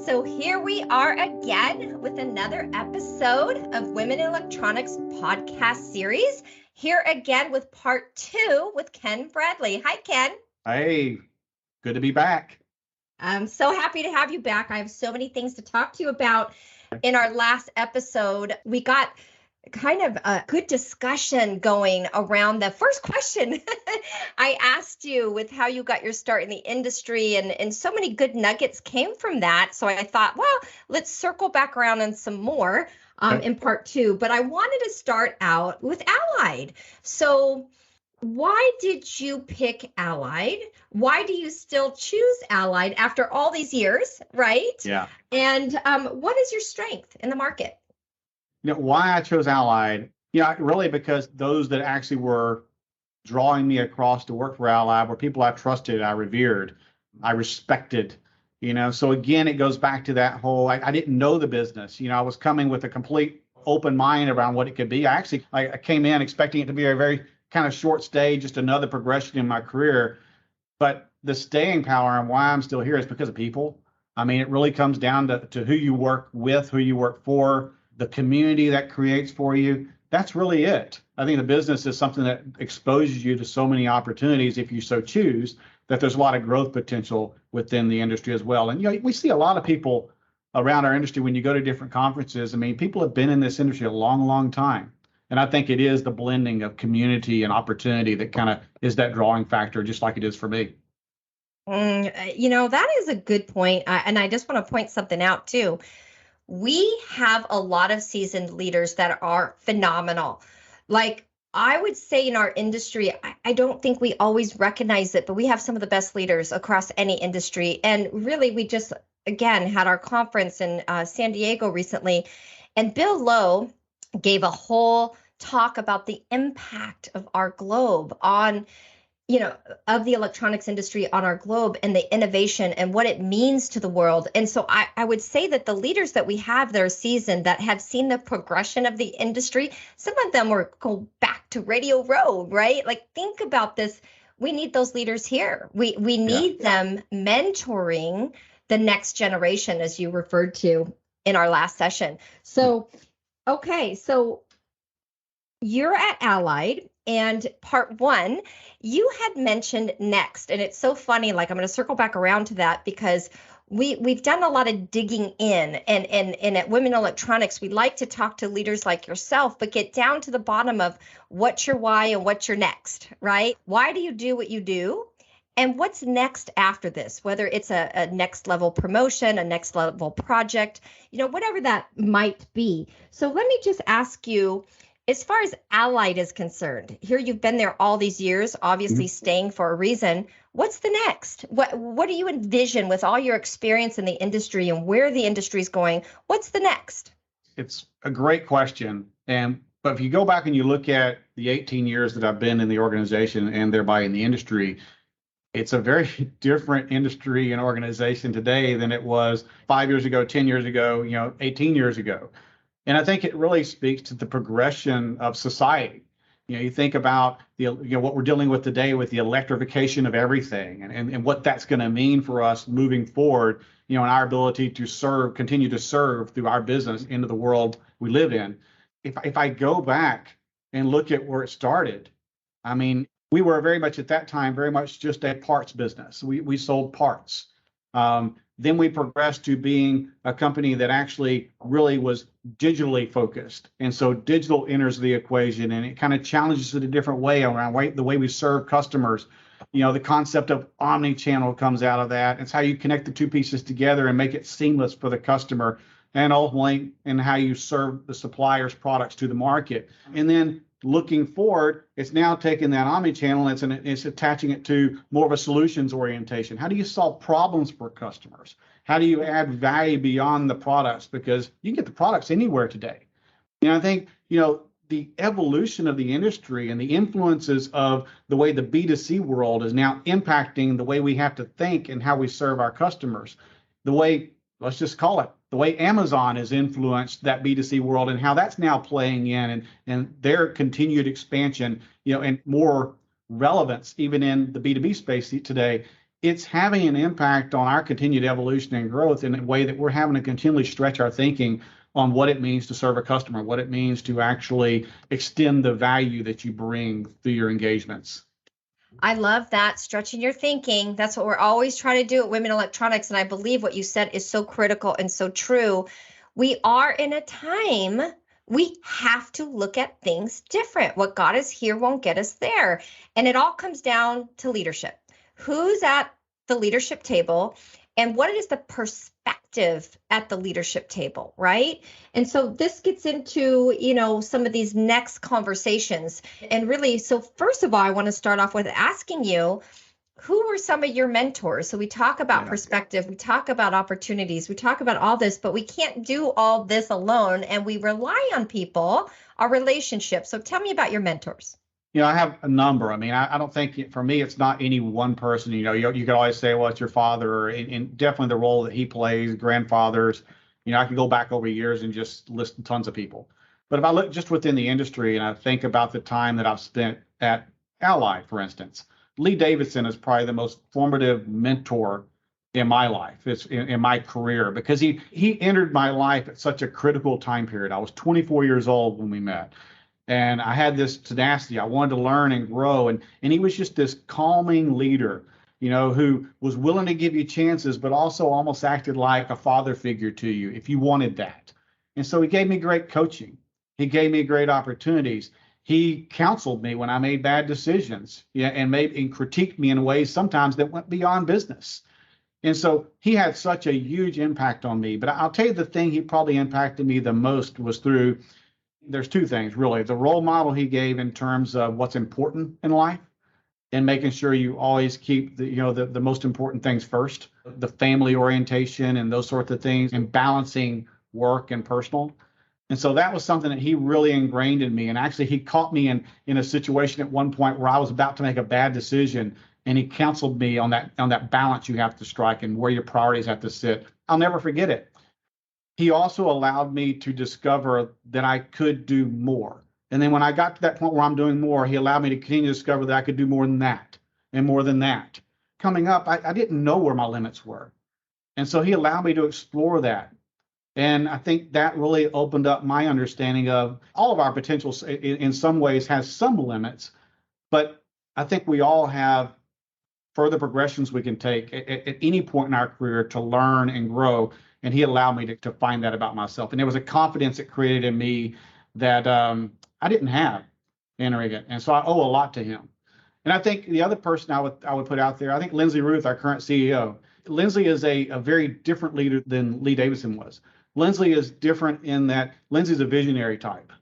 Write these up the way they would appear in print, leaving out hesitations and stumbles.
So here we are again with another episode of Women in Electronics podcast series. Here again with part 2 with Ken Bradley. Hi, Ken. Hey, good to be back. I'm so happy to have you back. I have so many things to talk to you about. In our last episode, we got kind of a good discussion going around the first question I asked you with how you got your start in the industry, and so many good nuggets came from that. So I thought, well, let's circle back around on some more in part 2. But I wanted to start out with Allied. So why did you pick Allied? Why do you still choose Allied after all these years, right? Yeah. And what is your strength in the market? Why I chose Allied, really because those that actually were drawing me across to work for Allied were people I trusted, I revered, I respected, So again, it goes back to that whole, I didn't know the business. I was coming with a complete open mind around what it could be. I came in expecting it to be a very kind of short stay, just another progression in my career. But the staying power and why I'm still here is because of people. I mean, it really comes down to who you work with, who you work for, the community that creates for you. That's really it. I think the business is something that exposes you to so many opportunities if you so choose, that there's a lot of growth potential within the industry as well. And we see a lot of people around our industry when you go to different conferences. I mean, people have been in this industry a long, long time. And I think it is the blending of community and opportunity that kind of is that drawing factor, just like it is for me. That is a good point. And I just want to point something out too. We have a lot of seasoned leaders that are phenomenal. Like I would say in our industry, I don't think we always recognize it, but we have some of the best leaders across any industry. And really, we just, again, had our conference in San Diego recently, and Bill Lowe gave a whole talk about the impact of our globe on of the electronics industry on our globe and the innovation and what it means to the world. And so I would say that the leaders that we have that are seasoned, that have seen the progression of the industry, some of them were go back to Radio Road, right? Like, think about this. We need those leaders here. We need them mentoring the next generation, as you referred to in our last session. So, okay, so you're at Allied. And part 1, you had mentioned next, and it's so funny, like I'm going to circle back around to that because we've done a lot of digging in, and at Women in Electronics, we like to talk to leaders like yourself, but get down to the bottom of what's your why and what's your next, right? Why do you do what you do? And what's next after this, whether it's a next level promotion, a next level project, whatever that might be. So let me just ask you, as far as Allied is concerned, here you've been there all these years, obviously staying for a reason. What's the next? What do you envision with all your experience in the industry and where the industry is going? What's the next? It's a great question. But if you go back and you look at the 18 years that I've been in the organization and thereby in the industry, it's a very different industry and organization today than it was 5 years ago, 10 years ago, 18 years ago. And I think it really speaks to the progression of society. You think about what we're dealing with today with the electrification of everything and what that's going to mean for us moving forward, and our ability to continue to serve through our business into the world we live in. If I go back and look at where it started, I mean, we were very much at that time, very much just a parts business. We sold parts. Then we progressed to being a company that actually really was digitally focused. And so digital enters the equation, and it kind of challenges it a different way around the way we serve customers. The concept of omni-channel comes out of that. It's how you connect the two pieces together and make it seamless for the customer, and ultimately in how you serve the supplier's products to the market. And then looking forward, it's now taking that omni-channel and it's attaching it to more of a solutions orientation. How do you solve problems for customers? How do you add value beyond the products? Because you can get the products anywhere today. I think, the evolution of the industry and the influences of the way the B2C world is now impacting the way we have to think and how we serve our customers. The way, let's just call it, the way Amazon has influenced that B2C world and how that's now playing in and their continued expansion, and more relevance even in the B2B space today. it's having an impact on our continued evolution and growth in a way that we're having to continually stretch our thinking on what it means to serve a customer, what it means to actually extend the value that you bring through your engagements. I love that, stretching your thinking. That's what we're always trying to do at Women Electronics. And I believe what you said is so critical and so true. We are in a time we have to look at things different. What got us here won't get us there. And it all comes down to leadership. Who's at the leadership table and what is the perspective at the leadership table, right? And so this gets into, some of these next conversations. And really, so first of all, I want to start off with asking you, who were some of your mentors? So we talk about perspective, we talk about opportunities, we talk about all this, but we can't do all this alone. And we rely on people, our relationships. So tell me about your mentors. I have a number. I mean, I don't think for me, it's not any one person. You could always say, well, it's your father, or and definitely the role that he plays, grandfathers. I could go back over years and just list tons of people. But if I look just within the industry and I think about the time that I've spent at Ally, for instance, Lee Davidson is probably the most formative mentor in my life. It's in my career, because he entered my life at such a critical time period. I was 24 years old when we met. And I had this tenacity. I wanted to learn and grow. And he was just this calming leader, who was willing to give you chances, but also almost acted like a father figure to you if you wanted that. And so he gave me great coaching. He gave me great opportunities. He counseled me when I made bad decisions, and critiqued me in ways sometimes that went beyond business. And so he had such a huge impact on me. But I'll tell you, the thing he probably impacted me the most was through, there's two things really. The role model he gave in terms of what's important in life and making sure you always keep the most important things first, the family orientation and those sorts of things, and balancing work and personal. And so that was something that he really ingrained in me. And actually, he caught me in a situation at one point where I was about to make a bad decision, and he counseled me on that balance you have to strike and where your priorities have to sit. I'll never forget it. He also allowed me to discover that I could do more. And then when I got to that point where I'm doing more, he allowed me to continue to discover that I could do more than that and more than that. Coming up, I didn't know where my limits were. And so he allowed me to explore that. And I think that really opened up my understanding of all of our potentials. In some ways has some limits, but I think we all have further progressions we can take at any point in our career to learn and grow. And he allowed me to find that about myself. And there was a confidence it created in me that I didn't have entering it. And so I owe a lot to him. And I think the other person I would put out there, I think Lindsay Ruth, our current CEO. Lindsay is a very different leader than Lee Davidson was. Lindsay is different in that Lindsay's a visionary type.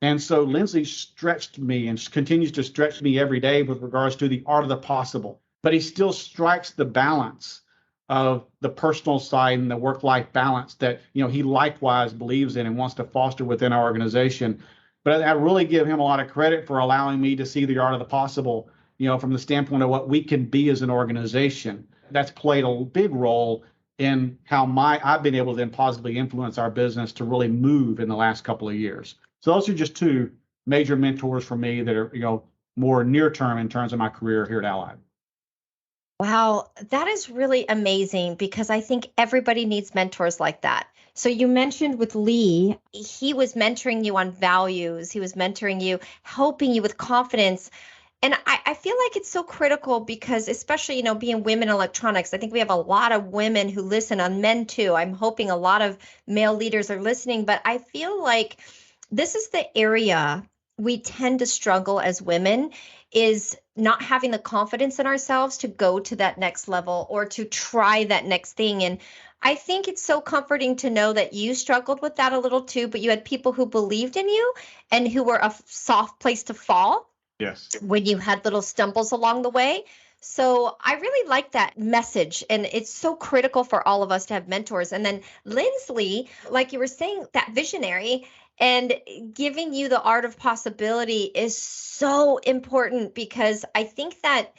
And so Lindsay stretched me and continues to stretch me every day with regards to the art of the possible. But he still strikes the balance of the personal side and the work-life balance that he likewise believes in and wants to foster within our organization. But I really give him a lot of credit for allowing me to see the art of the possible, from the standpoint of what we can be as an organization. That's played a big role in how I've been able to then positively influence our business to really move in the last couple of years. So those are just two major mentors for me that are, more near term in terms of my career here at Ally. Wow, that is really amazing, because I think everybody needs mentors like that. So you mentioned with Lee, he was mentoring you on values. He was mentoring you, helping you with confidence. And I feel like it's so critical because, especially, being women electronics, I think we have a lot of women who listen, on men too. I'm hoping a lot of male leaders are listening, but I feel like this is the area we tend to struggle as women, is not having the confidence in ourselves to go to that next level or to try that next thing. And I think it's so comforting to know that you struggled with that a little too, but you had people who believed in you and who were a soft place to fall. Yes. When you had little stumbles along the way. So I really like that message. And it's so critical for all of us to have mentors. And then Lindsley, like you were saying, that visionary and giving you the art of possibility is so important, because I think that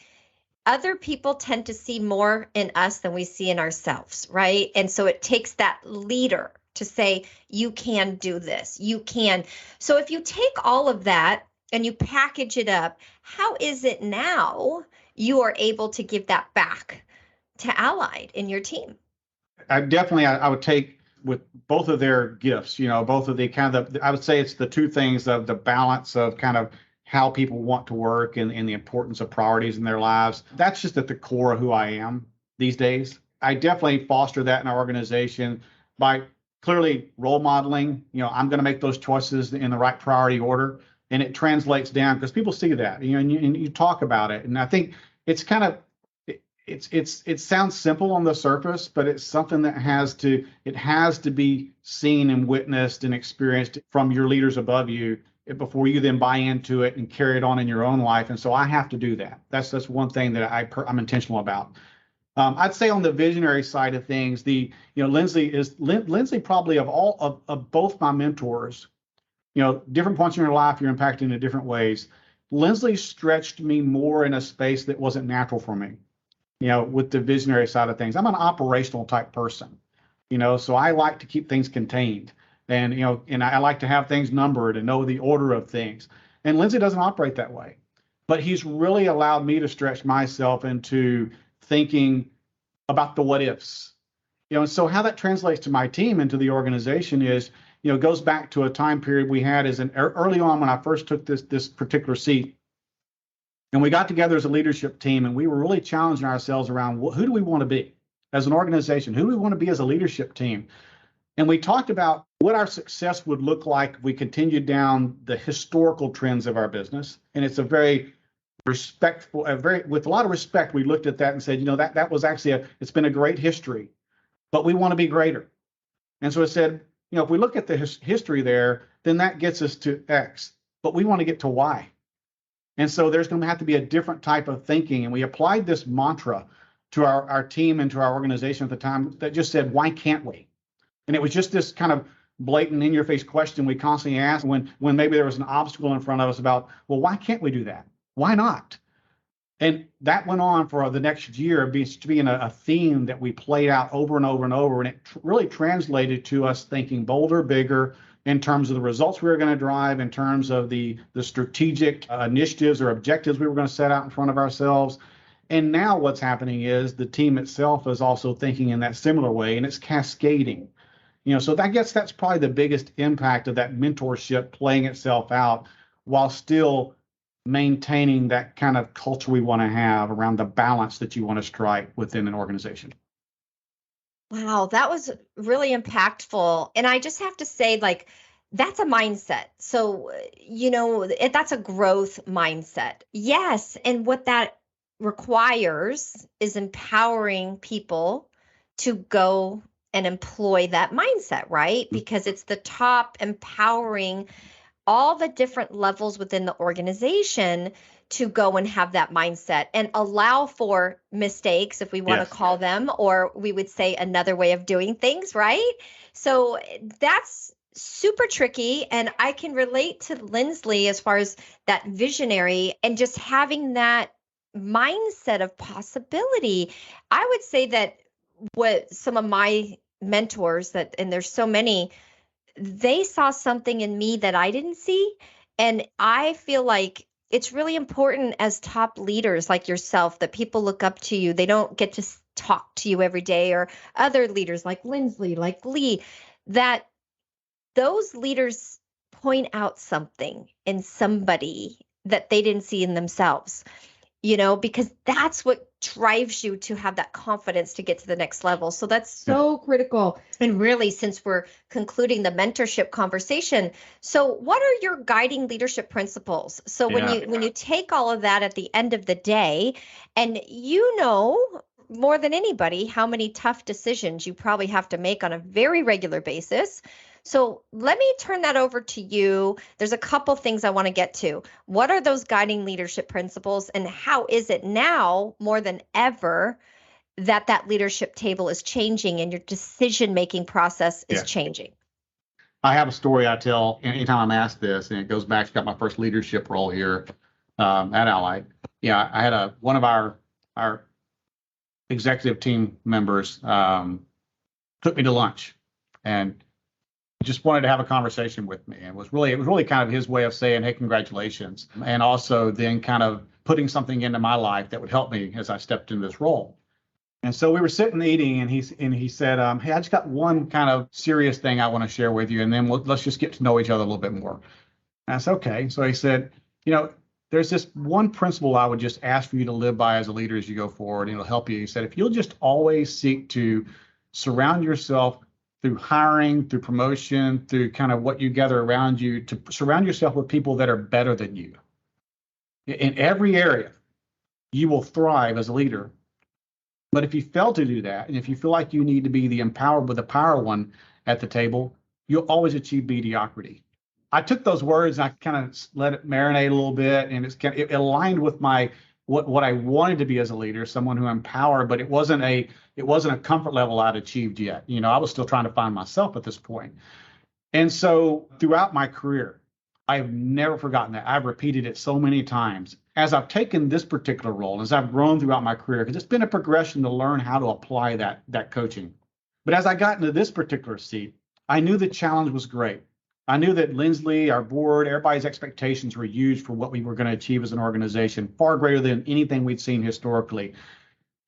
other people tend to see more in us than we see in ourselves, right? And so it takes that leader to say, you can do this, you can. So if you take all of that and you package it up, how is it now you are able to give that back to Allied in your team. I would take with both of their gifts, both of the I would say it's the two things of the balance of kind of how people want to work and the importance of priorities in their lives. That's just at the core of who I am these days. I definitely foster that in our organization by clearly role modeling. I'm going to make those choices in the right priority order, and it translates down because people see that, and you talk about it. And I think it's kind of it sounds simple on the surface, but it's something that has to be seen and witnessed and experienced from your leaders above you before you then buy into it and carry it on in your own life. And so I have to do that. That's one thing that I'm intentional about. I'd say on the visionary side of things, Lindsay probably of both my mentors, different points in your life, you're impacted in different ways. Lindsay stretched me more in a space that wasn't natural for me, with the visionary side of things. I'm an operational type person, so I like to keep things contained, and I like to have things numbered and know the order of things. And Lindsay doesn't operate that way, but he's really allowed me to stretch myself into thinking about the what ifs. And so how that translates to my team and to the organization is, goes back to a time period we had early on when I first took this particular seat. And we got together as a leadership team, and we were really challenging ourselves around who do we want to be as an organization? Who do we want to be as a leadership team? And we talked about what our success would look like if we continued down the historical trends of our business. And it's a very respectful, with a lot of respect, we looked at that and said, that was actually it's been a great history, but we want to be greater. And so it said, if we look at the history there, then that gets us to X, but we want to get to Y. And so there's going to have to be a different type of thinking. And we applied this mantra to our team and to our organization at the time that just said, why can't we? And it was just this kind of blatant in your face question we constantly asked when maybe there was an obstacle in front of us about, well, why can't we do that? Why not? And that went on for the next year, being a theme that we played out over and over and over. And it really translated to us thinking bolder, bigger, in terms of the results we were going to drive, in terms of the strategic initiatives or objectives we were going to set out in front of ourselves. And now what's happening is the team itself is also thinking in that similar way, and it's cascading. So that's probably the biggest impact of that mentorship playing itself out while still maintaining that kind of culture we want to have around the balance that you want to strike within an organization. Wow, that was really impactful. And I just have to say, that's a mindset. So, that's a growth mindset. Yes. And what that requires is empowering people to go and employ that mindset, right? Because it's the top empowering all the different levels within the organization to go and have that mindset and allow for mistakes, if we want to call them, or we would say another way of doing things, right? So that's super tricky. And I can relate to Lindsley as far as that visionary and just having that mindset of possibility. I would say that what some of my mentors and there's so many, they saw something in me that I didn't see. And I feel like it's really important as top leaders like yourself that people look up to you. They don't get to talk to you every day, or other leaders like Lindsley, like Lee, that those leaders point out something in somebody that they didn't see in themselves, because that's what drives you to have that confidence to get to the next level. So that's so critical. And really, since we're concluding the mentorship conversation, so what are your guiding leadership principles? So when you take all of that at the end of the day, and more than anybody how many tough decisions you probably have to make on a very regular basis. So let me turn that over to you. There's a couple things I want to get to. What are those guiding leadership principles, and how is it now more than ever that leadership table is changing and your decision-making process is changing? I have a story I tell anytime I'm asked this, and it goes back to my first leadership role here at Allied. I had one of our executive team members took me to lunch, and Just wanted to have a conversation with me. And it was really kind of his way of saying, hey, congratulations. And also then kind of putting something into my life that would help me as I stepped into this role. And so we were sitting eating, and he said, hey, I just got one kind of serious thing I want to share with you, and then let's just get to know each other a little bit more. And I said, okay. So he said, there's this one principle I would just ask for you to live by as a leader as you go forward, and it'll help you. He said, if you'll just always seek to surround yourself through hiring, through promotion, through kind of what you gather around you, to surround yourself with people that are better than you. In every area, you will thrive as a leader. But if you fail to do that, and if you feel like you need to be the empowered with the power one at the table, you'll always achieve mediocrity. I took those words and I kind of let it marinate a little bit, and it aligned with what I wanted to be as a leader, someone who empowered, but it wasn't a comfort level I'd achieved yet. I was still trying to find myself at this point. And so throughout my career, I've never forgotten that. I've repeated it so many times. As I've taken this particular role, as I've grown throughout my career, because it's been a progression to learn how to apply that coaching. But as I got into this particular seat, I knew the challenge was great. I knew that Lindsley, our board, everybody's expectations were huge for what we were going to achieve as an organization, far greater than anything we'd seen historically.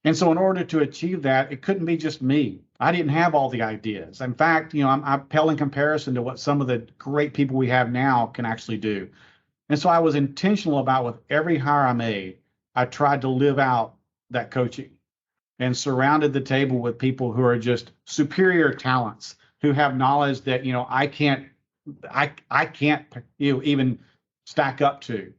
And so in order to achieve that, it couldn't be just me. I didn't have all the ideas. In fact, I pale in comparison to what some of the great people we have now can actually do. And so I was intentional about with every hire I made, I tried to live out that coaching and surrounded the table with people who are just superior talents, who have knowledge that, I can't even stack up to.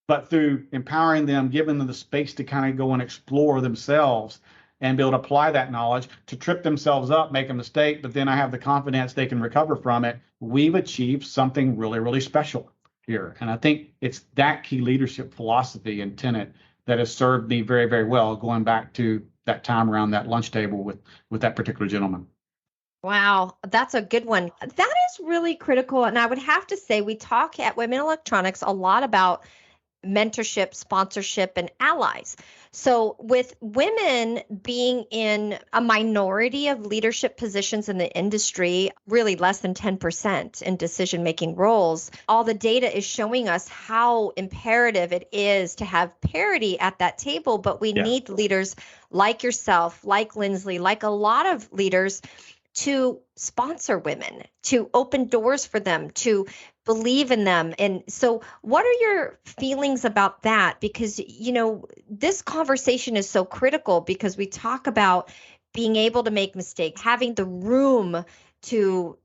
But through empowering them, giving them the space to kind of go and explore themselves and be able to apply that knowledge, to trip themselves up, make a mistake, but then I have the confidence they can recover from it, we've achieved something really, really special here. And I think it's that key leadership philosophy and tenet that has served me very, very well, going back to that time around that lunch table with that particular gentleman. Wow, that's a good one. That is really critical. And I would have to say, we talk at Women Electronics a lot about mentorship, sponsorship, and allies. So with women being in a minority of leadership positions in the industry, really less than 10% in decision-making roles, all the data is showing us how imperative it is to have parity at that table. But we need leaders like yourself, like Lindsley, like a lot of leaders to sponsor women, to open doors for them, to believe in them. And so what are your feelings about that? Because, this conversation is so critical, because we talk about being able to make mistakes, having the room to,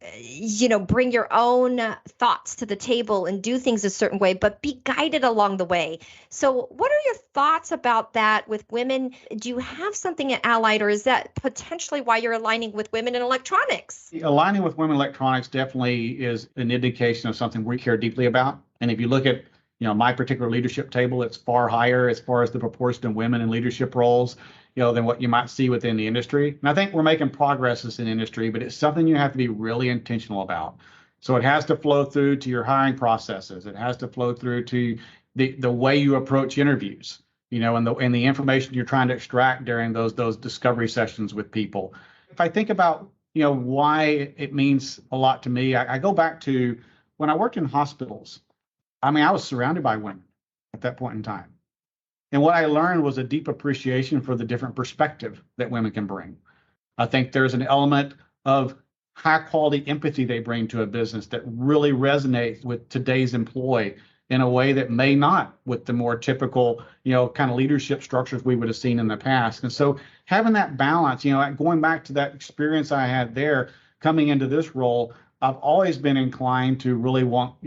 bring your own thoughts to the table and do things a certain way, but be guided along the way. So what are your thoughts about that with women? Do you have something at Allied, or is that potentially why you're aligning with women in electronics? Aligning with women in electronics definitely is an indication of something we care deeply about. And if you look at my particular leadership table, it's far higher as far as the proportion of women in leadership roles, than what you might see within the industry. And I think we're making progress in the industry, but it's something you have to be really intentional about. So it has to flow through to your hiring processes. It has to flow through to the way you approach interviews, and the information you're trying to extract during those discovery sessions with people. If I think about, why it means a lot to me, I go back to when I worked in hospitals. I was surrounded by women at that point in time. And what I learned was a deep appreciation for the different perspective that women can bring. I think there's an element of high quality empathy they bring to a business that really resonates with today's employee in a way that may not with the more typical, kind of leadership structures we would have seen in the past. And so having that balance, going back to that experience I had there, coming into this role, I've always been inclined to really want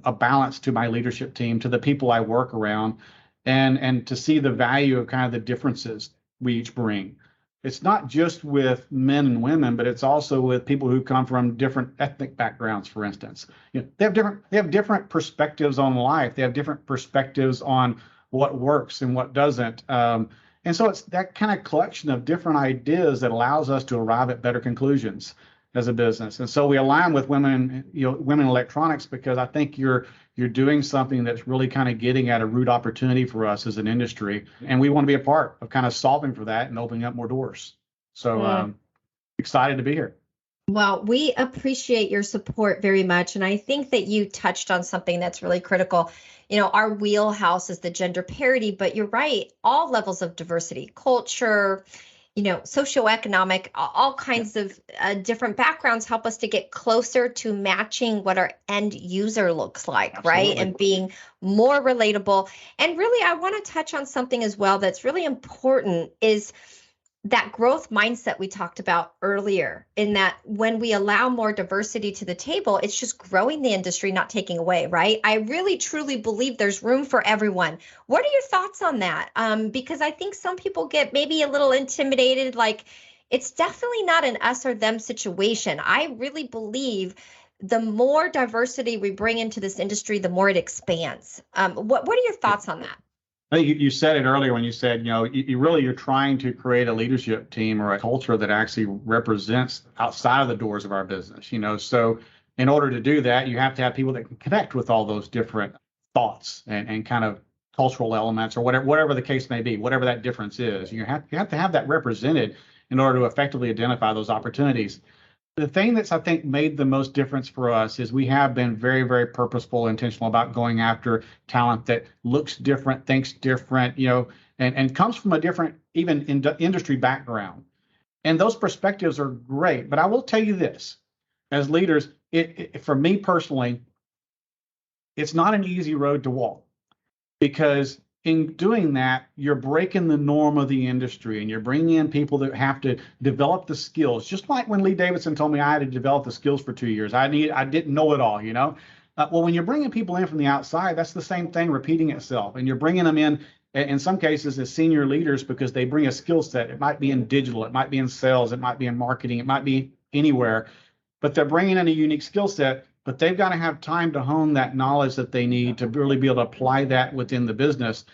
a balance to my leadership team, to the people I work around, and to see the value of kind of the differences we each bring. It's not just with men and women, but it's also with people who come from different ethnic backgrounds, for instance. They have different perspectives on life. They have different perspectives on what works and what doesn't. And so it's that kind of collection of different ideas that allows us to arrive at better conclusions as a business. And so we align with women in electronics, because I think you're doing something that's really kind of getting at a root opportunity for us as an industry. And we want to be a part of kind of solving for that and opening up more doors. So excited to be here. Well, we appreciate your support very much. And I think that you touched on something that's really critical. Our wheelhouse is the gender parity, but you're right, all levels of diversity, culture, socioeconomic, all Yeah, kinds of different backgrounds help us to get closer to matching what our end user looks like, right? absolutely. And being more relatable. And really, I want to touch on something as well that's really important is that growth mindset we talked about earlier, in that when we allow more diversity to the table, it's just growing the industry, not taking away, right? I really truly believe there's room for everyone. What are your thoughts on that? Because I think some people get maybe a little intimidated, like it's definitely not an us or them situation. I really believe the more diversity we bring into this industry, the more it expands. What are your Yeah. thoughts on that? I think you said it earlier when you said, you're trying to create a leadership team or a culture that actually represents outside of the doors of our business. So in order to do that, you have to have people that can connect with all those different thoughts and kind of cultural elements or whatever the case may be, whatever that difference is. You have to have that represented in order to effectively identify those opportunities. The thing that's, I think, made the most difference for us is we have been very, very purposeful, intentional about going after talent that looks different, thinks different, and comes from a different, even industry background. And those perspectives are great. But I will tell you this, as leaders, for me personally, it's not an easy road to walk, because in doing that, you're breaking the norm of the industry and you're bringing in people that have to develop the skills. Just like when Lee Davidson told me I had to develop the skills for 2 years, I didn't know it all. Well, when you're bringing people in from the outside, that's the same thing repeating itself, and you're bringing them in some cases as senior leaders because they bring a skill set. It might be in digital, it might be in sales, it might be in marketing, it might be anywhere, but they're bringing in a unique skill set, but they've got to have time to hone that knowledge that they need to really be able to apply that within the business.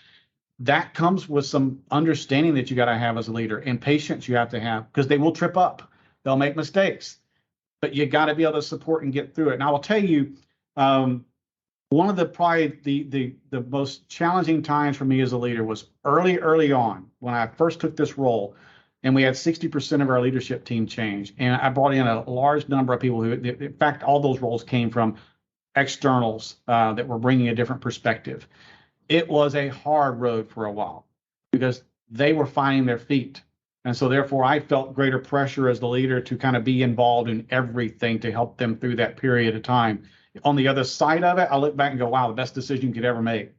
That comes with some understanding that you got to have as a leader, and patience you have to have, because they will trip up, they'll make mistakes, but you got to be able to support and get through it. And I will tell you, one of the probably the most challenging times for me as a leader was early on when I first took this role, and we had 60% of our leadership team change, and I brought in a large number of people who, in fact, all those roles came from externals that were bringing a different perspective. It was a hard road for a while because they were finding their feet. And so therefore I felt greater pressure as the leader to kind of be involved in everything to help them through that period of time. On the other side of it, I look back and go, wow, the best decision you could ever make.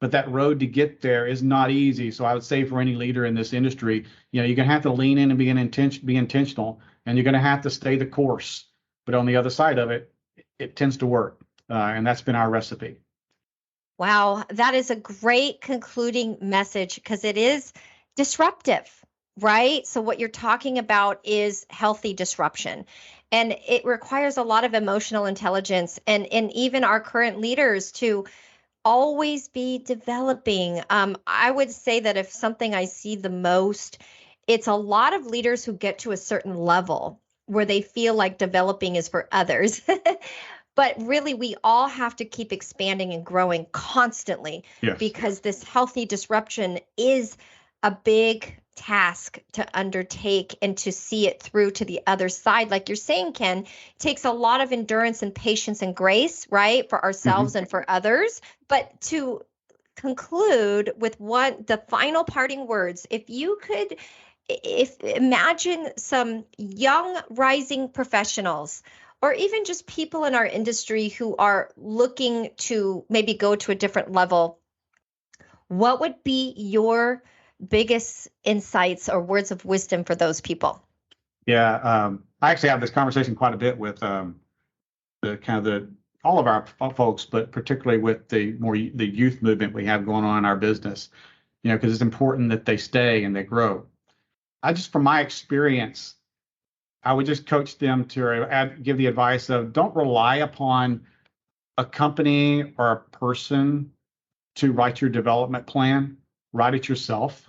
But that road to get there is not easy. So I would say for any leader in this industry, you're going to have to lean in and be intentional, and you're going to have to stay the course. But on the other side of it, it tends to work. And that's been our recipe. Wow, that is a great concluding message because it is disruptive, right? So, what you're talking about is healthy disruption. And it requires a lot of emotional intelligence and even our current leaders to always be developing. I would say that if something I see the most, it's a lot of leaders who get to a certain level where they feel like developing is for others. But really, we all have to keep expanding and growing constantly Yes. because this healthy disruption is a big task to undertake and to see it through to the other side. Like you're saying, Ken, it takes a lot of endurance and patience and grace, right, for ourselves Mm-hmm. and for others. But to conclude with the final parting words, if imagine some young rising professionals or even just people in our industry who are looking to maybe go to a different level, what would be your biggest insights or words of wisdom for those people? Yeah, I actually have this conversation quite a bit with the kind of the all of our folks, but particularly with the youth movement we have going on in our business. Because it's important that they stay and they grow. I just, from my experience, I would just coach them to give the advice of don't rely upon a company or a person to write your development plan. Write it yourself.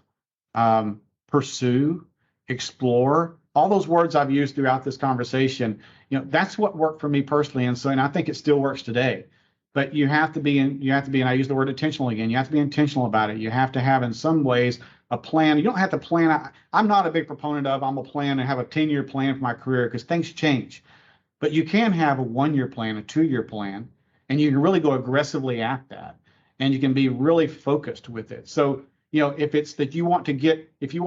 Pursue, explore, all those words I've used throughout this conversation. That's what worked for me personally, and I think it still works today. But you have to be, and I use the word intentional again. You have to be intentional about it. You have to have, in some ways, a plan. You don't have to plan. I'm not a big proponent of I'm a plan and have a 10-year plan for my career because things change. But you can have a 1-year plan, a 2-year plan, and you can really go aggressively at that. And you can be really focused with it. So, if it's that if you want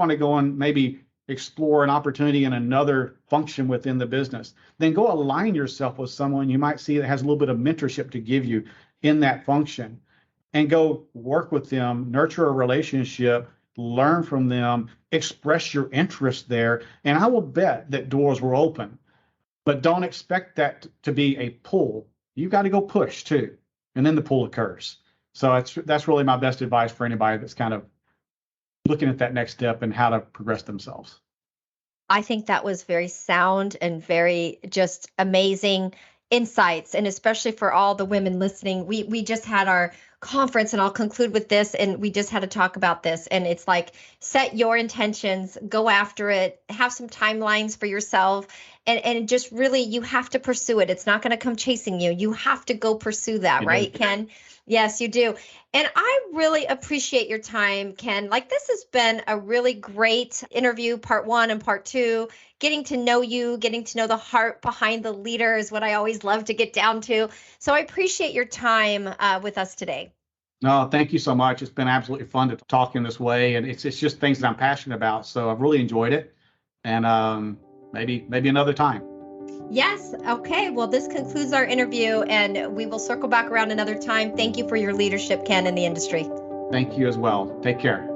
to go and maybe explore an opportunity in another function within the business, then go align yourself with someone you might see that has a little bit of mentorship to give you in that function, and go work with them, nurture a relationship, learn from them, express your interest there. And I will bet that doors will open. But don't expect that to be a pull. You've got to go push too, and then the pull occurs. So that's really my best advice for anybody that's kind of looking at that next step and how to progress themselves. I think that was very sound and very just amazing insights. And especially for all the women listening, we just had our conference, and I'll conclude with this. And we just had to talk about this. And it's like, set your intentions, go after it, have some timelines for yourself. And just really, you have to pursue it. It's not going to come chasing you. You have to go pursue that, right, Ken? Yes, you do. And I really appreciate your time, Ken. Like, this has been a really great interview, part 1 and part 2. Getting to know you, getting to know the heart behind the leader is what I always love to get down to. So I appreciate your time with us today. No, thank you so much. It's been absolutely fun to talk in this way. And it's just things that I'm passionate about. So I've really enjoyed it. And maybe another time. Yes. Okay. Well, this concludes our interview, and we will circle back around another time. Thank you for your leadership, Ken, in the industry. Thank you as well. Take care.